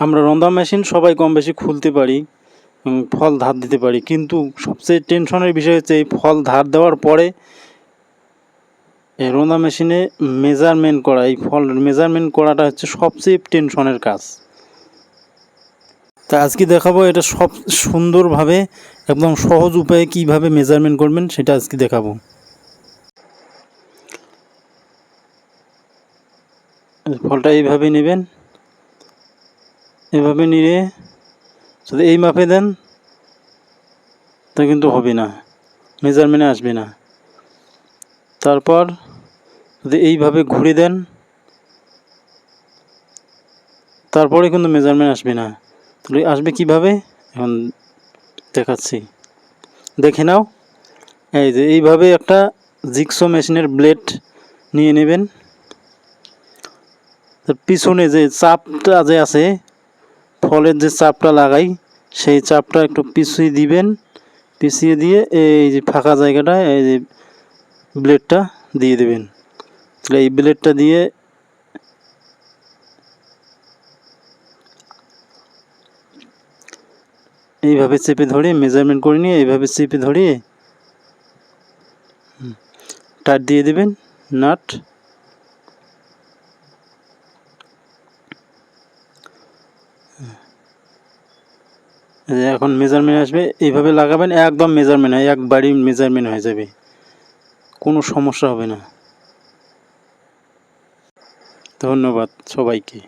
আমরা রন্ধা মেশিন সবাই কম বেশি খুলতে পারি, ফল ধার দিতে পারি, কিন্তু সবচেয়ে টেনশনের বিষয় হচ্ছে এই ফল ধার দেওয়ার পরে এই রন্ধা মেশিনে মেজারমেন্ট করা, এই ফল মেজারমেন্ট করাটা হচ্ছে সবচেয়ে টেনশনের কাজ। তা আজকে দেখাবো এটা সব সুন্দরভাবে একদম সহজ উপায়ে কিভাবে মেজারমেন্ট করবেন সেটা আজকে দেখাবো। ফলটা এইভাবে নেবেন, এভাবে নিয়ে যদি এই মাপে দেন তা কিন্তু হবে না, মেজারমেন্টে আসবে না। তারপর যদি এইভাবে ঘুরে দেন তারপরে কিন্তু মেজারমেন্ট আসবে না। তাহলে আসবে কিভাবে এখন দেখাচ্ছি, দেখে নাও। এই যে এইভাবে একটা জিগসো মেশিনের ব্লেড নিয়ে নেবেন, তার পিছনে যে চাপটা যে আছে, ফলের যে চাপটা লাগাই সেই চাপটা একটু পিছিয়ে দিবেন, পিছিয়ে দিয়ে এই যে ফাঁকা জায়গাটায় এই যে ব্লেডটা দিয়ে দেবেন। তাহলে এই ব্লেডটা দিয়ে এইভাবে চেপে ধরে মেজারমেন্ট করে নিয়ে এইভাবে চেপে ধরিয়ে টাইট দিয়ে দেবেন নাট। এখন মেজারমেন্ট আসবে, এইভাবে লাগাবেন, একদম মেজারমেন্ট হয়, একবারই মেজারমেন্ট হয়ে যাবে, কোনো সমস্যা হবে না। ধন্যবাদ সবাইকে।